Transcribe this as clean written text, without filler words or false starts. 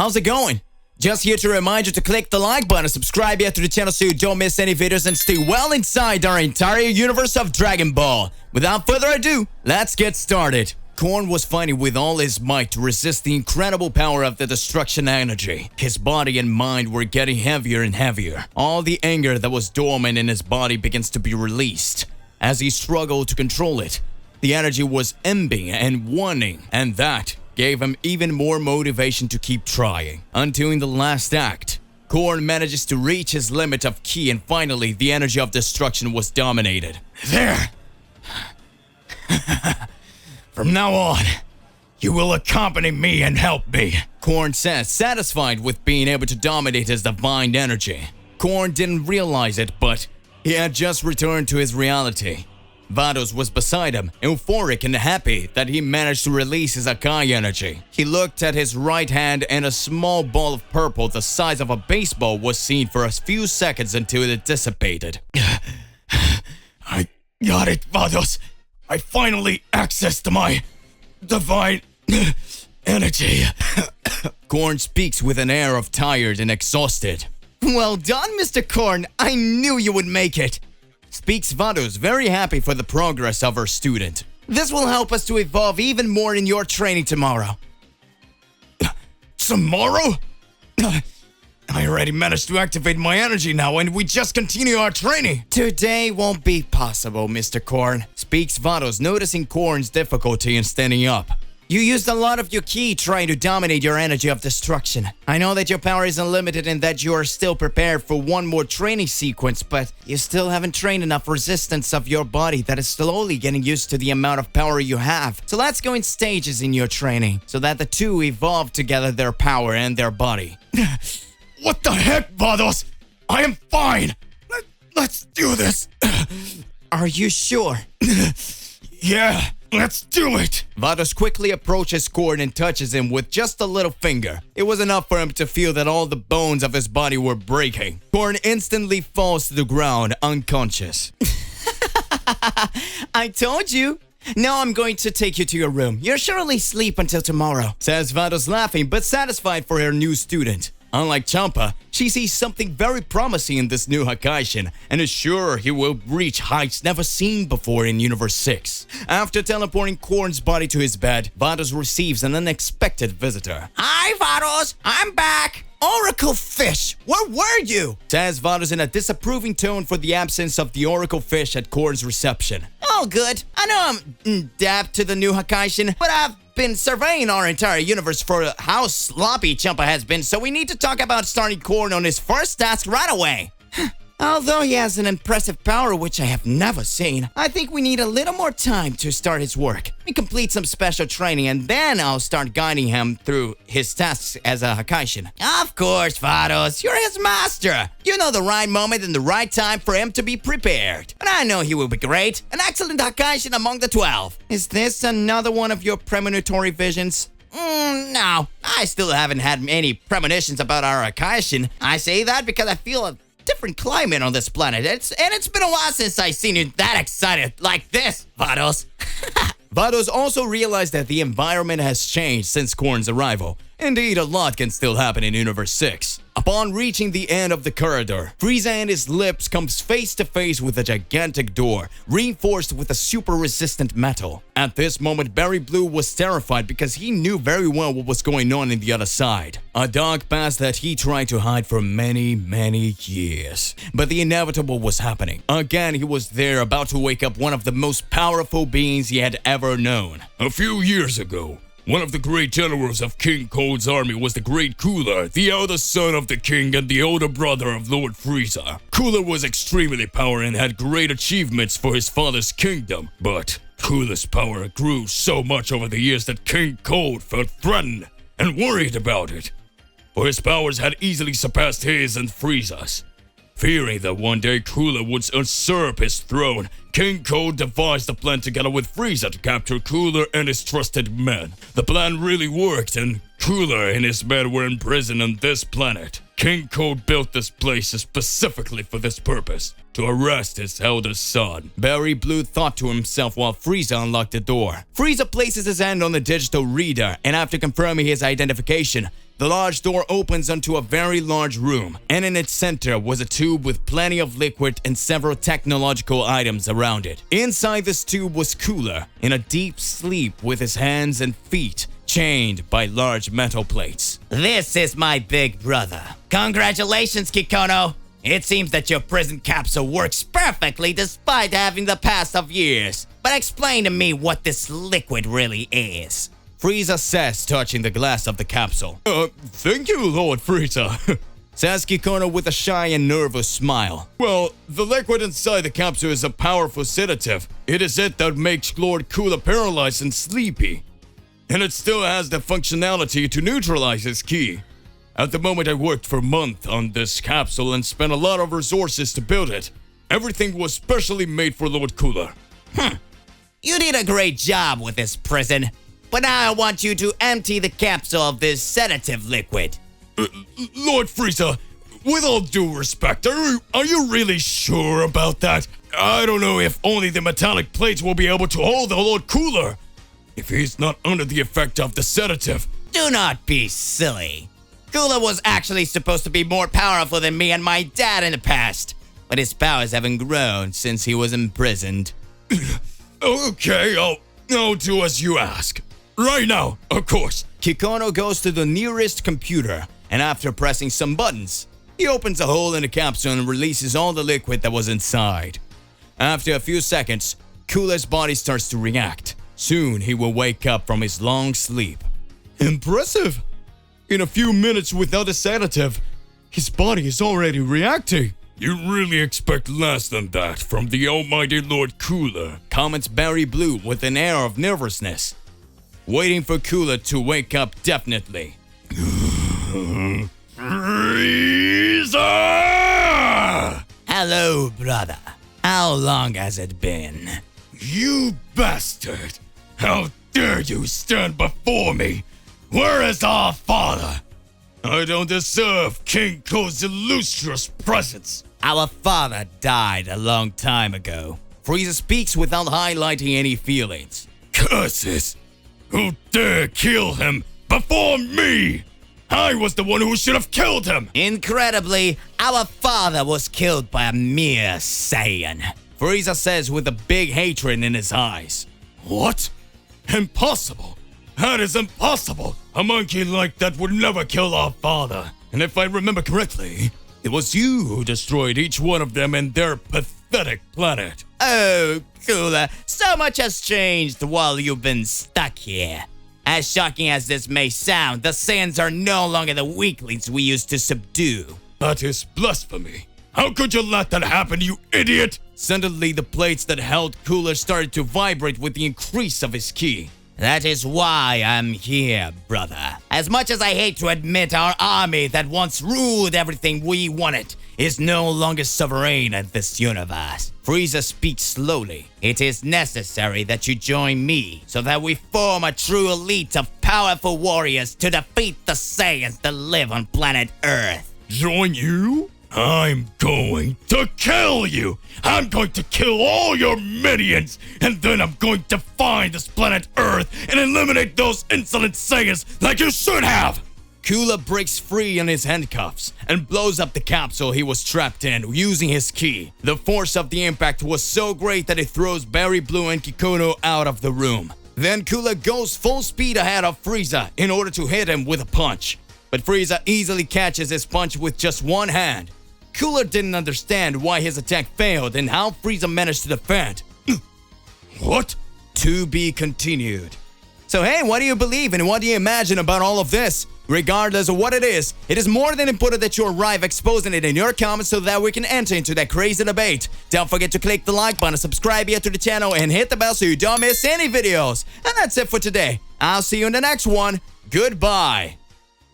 how's it going? Just here to remind you to click the like button and subscribe here to the channel so you don't miss any videos and stay well inside our entire universe of Dragon Ball. Without further ado, let's get started. Korn was fighting with all his might to resist the incredible power of the destruction energy. His body and mind were getting heavier and heavier. All the anger that was dormant in his body begins to be released. As he struggled to control it, the energy was ebbing and waning, and that gave him even more motivation to keep trying. Until in the last act, Korn manages to reach his limit of ki, and finally the energy of destruction was dominated. There! From now on, you will accompany me and help me, Korn says, satisfied with being able to dominate his divine energy. Korn didn't realize it, but he had just returned to his reality. Vados was beside him, euphoric and happy that he managed to release his Hakai energy. He looked at his right hand and a small ball of purple the size of a baseball was seen for a few seconds until it dissipated. I got it, Vados. I finally accessed my divine energy. Korn speaks with an air of tired and exhausted. Well done, Mr. Korn. I knew you would make it. Speaks Vados, very happy for the progress of her student. This will help us to evolve even more in your training tomorrow. Tomorrow? I already managed to activate my energy now and we just continue our training. Today won't be possible, Mr. Korn. Speaks Vados, noticing Korn's difficulty in standing up. You used a lot of your ki trying to dominate your energy of destruction. I know that your power is unlimited and that you are still prepared for one more training sequence, but you still haven't trained enough resistance of your body that is slowly getting used to the amount of power you have. So let's go in stages in your training, so that the two evolve together their power and their body. What the heck, Vados? I am fine! Let's do this! Are you sure? Yeah! Let's do it! Vados quickly approaches Korn and touches him with just a little finger. It was enough for him to feel that all the bones of his body were breaking. Korn instantly falls to the ground, unconscious. I told you! Now I'm going to take you to your room. You'll surely sleep until tomorrow, says Vados, laughing but satisfied for her new student. Unlike Champa, she sees something very promising in this new hakaishin and is sure he will reach heights never seen before in Universe 6. After teleporting Korn's body to his bed, Vados receives an unexpected visitor. Hi, Vados! I'm back! Oracle Fish! Where were you? Says Vados in a disapproving tone for the absence of the Oracle Fish at Korn's reception. All good. I know I'm adapt to the new hakaishin, but I've been surveying our entire universe for how sloppy Champa has been, so we need to talk about starting Korn on his first task right away. Although he has an impressive power which I have never seen, I think we need a little more time to start his work. We complete some special training and then I'll start guiding him through his tasks as a hakaishin. Of course, Vados, you're his master. You know the right moment and the right time for him to be prepared. And I know he will be great, an excellent hakaishin among the 12. Is this another one of your premonitory visions? No, I still haven't had any premonitions about our hakaishin. I say that because I feel a different climate on this planet. It's been a while since I seen you that excited like this, Vados. Vados also realized that the environment has changed since Korn's arrival. Indeed, a lot can still happen in Universe 6. Upon reaching the end of the corridor, Frieza and his lips comes face to face with a gigantic door, reinforced with a super-resistant metal. At this moment, Barry Blue was terrified because he knew very well what was going on the other side. A dark past that he tried to hide for many, many years. But the inevitable was happening. Again, he was there about to wake up one of the most powerful beings he had ever known. A few years ago, one of the great generals of King Cold's army was the great Cooler, the eldest son of the king and the older brother of Lord Frieza. Cooler was extremely powerful and had great achievements for his father's kingdom, but Cooler's power grew so much over the years that King Cold felt threatened and worried about it, for his powers had easily surpassed his and Frieza's. Fearing that one day Cooler would usurp his throne, King Cold devised a plan together with Frieza to capture Cooler and his trusted men. The plan really worked and Cooler and his men were imprisoned on this planet. King Cold built this place specifically for this purpose, to arrest his eldest son. Barry Blue thought to himself while Frieza unlocked the door. Frieza places his hand on the digital reader, and after confirming his identification, The large door opens onto a very large room, and in its center was a tube with plenty of liquid and several technological items around it. Inside this tube was Cooler, in a deep sleep with his hands and feet chained by large metal plates. This is my big brother. Congratulations, Kikono! It seems that your prison capsule works perfectly despite having the past of years. But explain to me what this liquid really is. Frieza says, touching the glass of the capsule. Thank you, Lord Frieza. Says Kikono with a shy and nervous smile. Well, the liquid inside the capsule is a powerful sedative. It is it that makes Lord Cooler paralyzed and sleepy. And it still has the functionality to neutralize his ki. At the moment, I worked for months on this capsule and spent a lot of resources to build it. Everything was specially made for Lord Cooler. You did a great job with this prison. But now I want you to empty the capsule of this sedative liquid. Lord Frieza, with all due respect, are you really sure about that? I don't know if only the metallic plates will be able to hold the Lord Cooler. If he's not under the effect of the sedative. Do not be silly. Cooler was actually supposed to be more powerful than me and my dad in the past. But his powers haven't grown since he was imprisoned. Okay, I'll do as you ask. Right now, of course. Kikono goes to the nearest computer, and after pressing some buttons, he opens a hole in the capsule and releases all the liquid that was inside. After a few seconds, Cooler's body starts to react. Soon, he will wake up from his long sleep. Impressive! In a few minutes without a sedative, his body is already reacting. You really expect less than that from the almighty Lord Cooler, comments Barry Blue with an air of nervousness, waiting for Cooler to wake up definitely. Frieza! Hello, brother. How long has it been? You bastard! How dare you stand before me? Where is our father? I don't deserve King Ko's illustrious presence. Our father died a long time ago. Frieza speaks without highlighting any feelings. Curses! Who dare kill him before me? I was the one who should have killed him! Incredibly, our father was killed by a mere Saiyan. Frieza says with a big hatred in his eyes. What? Impossible! That is impossible! A monkey like that would never kill our father. And if I remember correctly, it was you who destroyed each one of them and their pathetic planet. Oh, Cooler, so much has changed while you've been stuck here. As shocking as this may sound, the Saiyans are no longer the weaklings we used to subdue. That is blasphemy. How could you let that happen, you idiot? Suddenly, the plates that held Cooler started to vibrate with the increase of his ki. That is why I'm here, brother. As much as I hate to admit our army that once ruled everything we wanted is no longer sovereign in this universe. Frieza speaks slowly. It is necessary that you join me so that we form a true elite of powerful warriors to defeat the Saiyans that live on planet Earth. Join you? I'm going to kill you! I'm going to kill all your minions! And then I'm going to find this planet Earth and eliminate those insolent Saiyans like you should have! Cooler breaks free in his handcuffs and blows up the capsule he was trapped in using his ki. The force of the impact was so great that it throws Barry Blue and Kikono out of the room. Then Cooler goes full speed ahead of Frieza in order to hit him with a punch. But Frieza easily catches his punch with just one hand. Cooler didn't understand why his attack failed and how Frieza managed to defend. What? To be continued. So hey, what do you believe and what do you imagine about all of this? Regardless of what it is more than important that you arrive exposing it in your comments so that we can enter into that crazy debate. Don't forget to click the like button, subscribe here to the channel, and hit the bell so you don't miss any videos. And that's it for today. I'll see you in the next one. Goodbye.